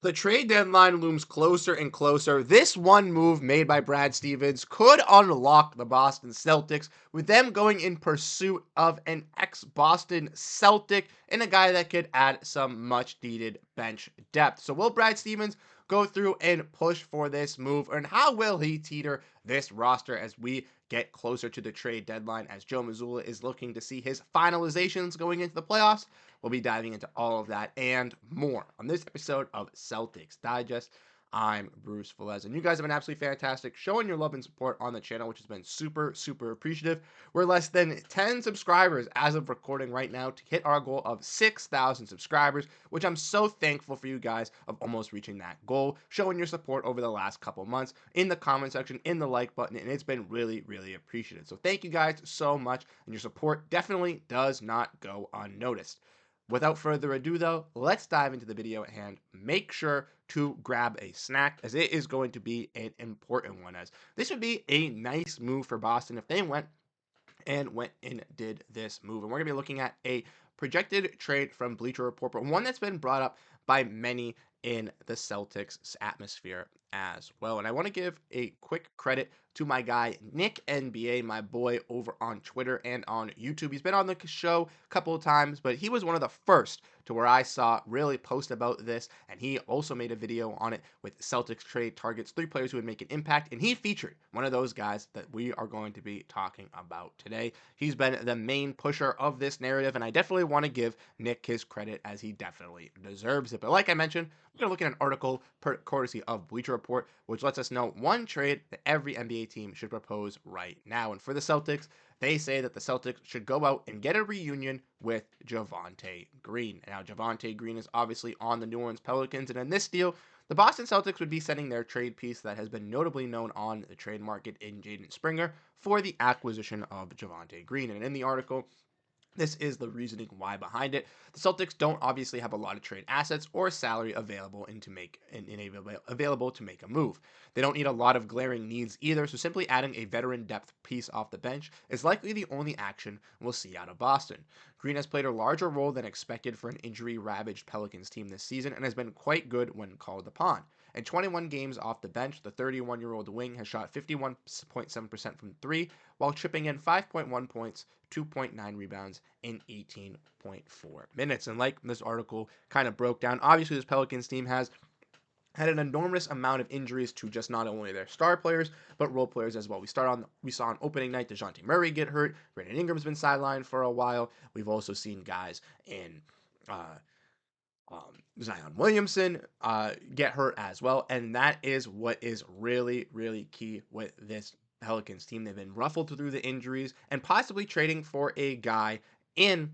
The trade deadline looms closer and closer. This one move made by Brad Stevens could unlock the Boston Celtics, with them going in pursuit of an ex-Boston Celtic and a guy that could add some much-needed bench depth. So will Brad Stevens go through and push for this move, and how will he teeter this roster as we get closer to the trade deadline, as Joe Mazzulla is looking to see his finalizations going into the playoffs? We'll be diving into all of that and more on this episode of Celtics Digest. I'm Bruce Velez, and you guys have been absolutely fantastic showing your love and support on the channel, which has been super, super appreciative. We're less than 10 subscribers as of recording right now to hit our goal of 6,000 subscribers, which I'm so thankful for you guys of almost reaching that goal, showing your support over the last couple months in the comment section, in the like button, and it's been really, really appreciated. So thank you guys so much, and your support definitely does not go unnoticed. Without further ado, though, let's dive into the video at hand. Make sure to grab a snack, as it is going to be an important one, as this would be a nice move for Boston if they went and did this move. And we're going to be looking at a projected trade from Bleacher Report, but one that's been brought up by many in the Celtics atmosphere as well. And I want to give a quick credit to my guy, Nick NBA, my boy over on Twitter and on YouTube. He's been on the show a couple of times, but he was one of the first to where I saw really post about this, and he also made a video on it with Celtics trade targets, 3 players who would make an impact, and he featured one of those guys that we are going to be talking about today. He's been the main pusher of this narrative, and I definitely want to give Nick his credit, as he definitely deserves it. But like I mentioned, we're going to look at an article courtesy of Bleacher Report, which lets us know one trade that every NBA team should propose right now. And for the Celtics, they say that the Celtics should go out and get a reunion with Javonte Green. Now, Javonte Green is obviously on the New Orleans Pelicans, and in this deal, the Boston Celtics would be sending their trade piece that has been notably known on the trade market in Jayson Springer for the acquisition of Javonte Green. And in the article, this is the reasoning why behind it. The Celtics don't obviously have a lot of trade assets or salary available available to make a move. They don't need a lot of glaring needs either, so simply adding a veteran depth piece off the bench is likely the only action we'll see out of Boston. Green has played a larger role than expected for an injury-ravaged Pelicans team this season and has been quite good when called upon. In 21 games off the bench, the 31-year-old wing has shot 51.7% from 3, while chipping in 5.1 points, 2.9 rebounds, in 18.4 minutes. And like this article kind of broke down, obviously this Pelicans team has had an enormous amount of injuries to just not only their star players, but role players as well. We saw on opening night DeJounte Murray get hurt. Brandon Ingram's been sidelined for a while. We've also seen guys in Zion Williamson get hurt as well, and that is what is really, really key with this Pelicans team. They've been ruffled through the injuries, and possibly trading for a guy in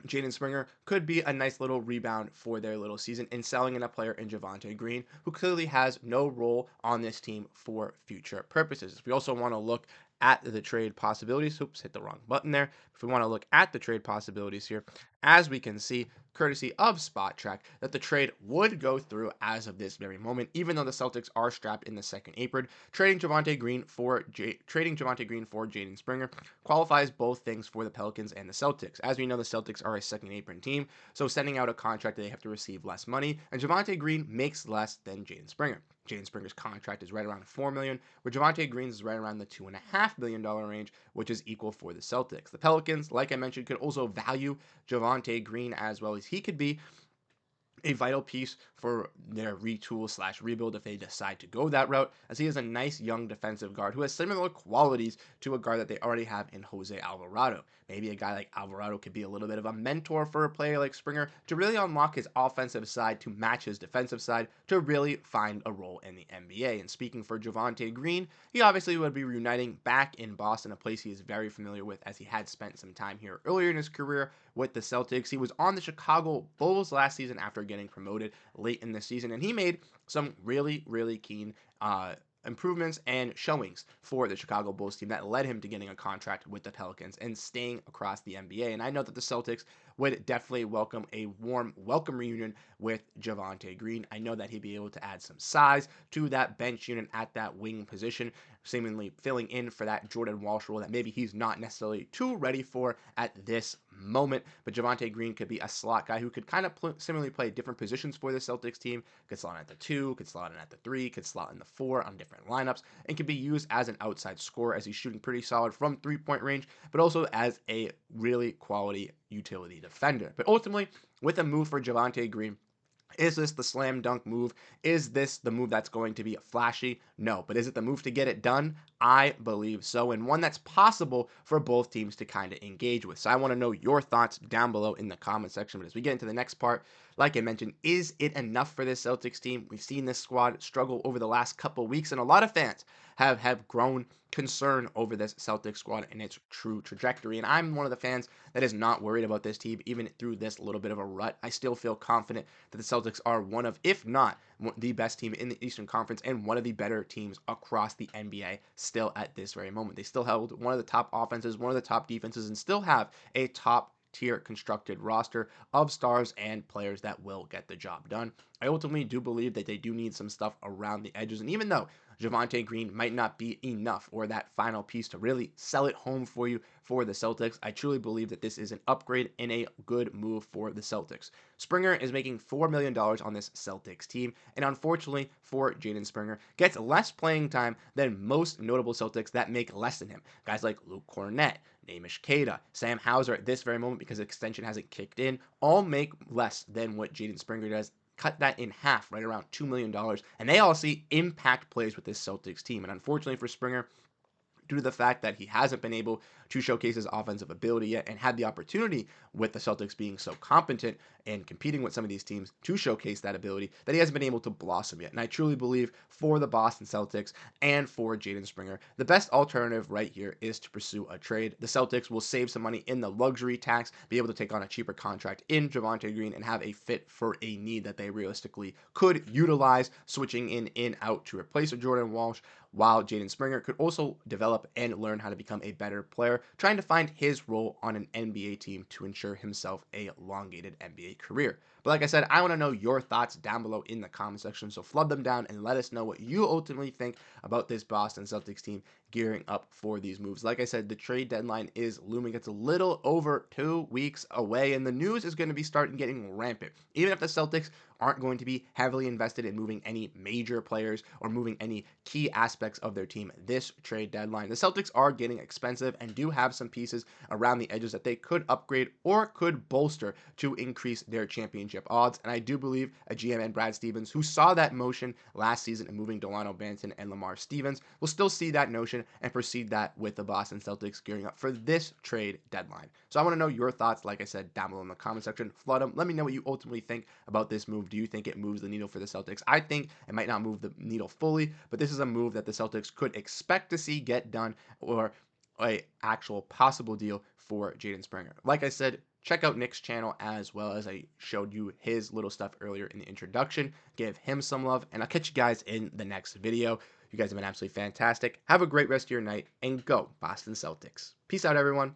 Jaden Springer could be a nice little rebound for their little season, and selling in a player in Javonte Green, who clearly has no role on this team for future purposes. We also want to look at the trade possibilities. Oops, hit the wrong button there. If we want to look at the trade possibilities here, as we can see, courtesy of Spot Track, that the trade would go through as of this very moment, even though the Celtics are strapped in the second apron. Trading Javonte Green for Jaden Springer qualifies both things for the Pelicans and the Celtics. As we know, the Celtics are a second apron team, so sending out a contract, they have to receive less money, and Javonte Green makes less than Jaden Springer. Jaden Springer's contract is right around $4 million, where Javonte Green's is right around the $2.5 million range, which is equal for the Celtics. The Pelicans, like I mentioned, could also value Javonte Green as well, as he could be a vital piece for their retool/rebuild if they decide to go that route, as he is a nice young defensive guard who has similar qualities to a guard that they already have in Jose Alvarado. Maybe a guy like Alvarado could be a little bit of a mentor for a player like Springer to really unlock his offensive side to match his defensive side to really find a role in the NBA. And speaking for Javonte Green, he obviously would be reuniting back in Boston, a place he is very familiar with, as he had spent some time here earlier in his career with the Celtics. He was on the Chicago Bulls last season after getting promoted late in the season, and he made some really, really keen improvements and showings for the Chicago Bulls team that led him to getting a contract with the Pelicans and staying across the NBA. And I know that the Celtics would definitely welcome a warm welcome reunion with Javonte Green. I know that he'd be able to add some size to that bench unit at that wing position, seemingly filling in for that Jordan Walsh role that maybe he's not necessarily too ready for at this moment. But Javonte Green could be a slot guy who could kind of similarly play different positions for the Celtics team. Could slot in at the 2, could slot in at the 3, could slot in the 4 on different lineups, and could be used as an outside scorer as he's shooting pretty solid from three-point range, but also as a really quality utility defender. But ultimately, with a move for Javonte Green, is this the slam dunk move? Is this the move that's going to be flashy? No. But is it the move to get it done? I believe so, and one that's possible for both teams to kind of engage with. So I want to know your thoughts down below in the comment section. But as we get into the next part, like I mentioned, is it enough for this Celtics team? We've seen this squad struggle over the last couple weeks, and a lot of fans have grown concern over this Celtics squad and its true trajectory. And I'm one of the fans that is not worried about this team, even through this little bit of a rut. I still feel confident that the Celtics are one of, if not the best team in the Eastern Conference and one of the better teams across the NBA still at this very moment. They still held one of the top offenses, one of the top defenses, and still have a top tier constructed roster of stars and players that will get the job done. I ultimately do believe that they do need some stuff around the edges, and even though Javonte Green might not be enough or that final piece to really sell it home for you for the Celtics, I truly believe that this is an upgrade and a good move for the Celtics. Springer is making $4 million on this Celtics team, and unfortunately for Jaden Springer, gets less playing time than most notable Celtics that make less than him. Guys like Luke Cornett, Namish Queta, Sam Hauser at this very moment because the extension hasn't kicked in, all make less than what Jaden Springer does. Cut that in half, right around $2 million. And they all see impact plays with this Celtics team. And unfortunately for Springer, due to the fact that he hasn't been able to showcase his offensive ability yet and had the opportunity with the Celtics being so competent and competing with some of these teams to showcase that ability, that he hasn't been able to blossom yet. And I truly believe for the Boston Celtics and for Jaden Springer, the best alternative right here is to pursue a trade. The Celtics will save some money in the luxury tax, be able to take on a cheaper contract in Javonte Green, and have a fit for a need that they realistically could utilize, switching in out to replace a Jordan Walsh, while Jaden Springer could also develop and learn how to become a better player, trying to find his role on an NBA team to ensure himself a elongated NBA career. But like I said, I want to know your thoughts down below in the comment section, so flood them down and let us know what you ultimately think about this Boston Celtics team gearing up for these moves. Like I said, the trade deadline is looming. It's a little over 2 weeks away, and the news is going to be starting getting rampant. Even if the Celtics aren't going to be heavily invested in moving any major players or moving any key aspects of their team this trade deadline, the Celtics are getting expensive and do have some pieces around the edges that they could upgrade or could bolster to increase their championship odds. And I do believe a GM and Brad Stevens, who saw that motion last season in moving Delano Banton and Lamar Stevens, will still see that notion and proceed that with the Boston Celtics gearing up for this trade deadline. So I want to know your thoughts, like I said, down below in the comment section. Flood them. Let me know what you ultimately think about this move. Do you think it moves the needle for the Celtics? I think it might not move the needle fully, but this is a move that the Celtics could expect to see get done, or a actual possible deal for Jaden Springer. Like I said, check out Nick's channel as well, as I showed you his little stuff earlier in the introduction. Give him some love, and I'll catch you guys in the next video. You guys have been absolutely fantastic. Have a great rest of your night, and go Boston Celtics. Peace out, everyone.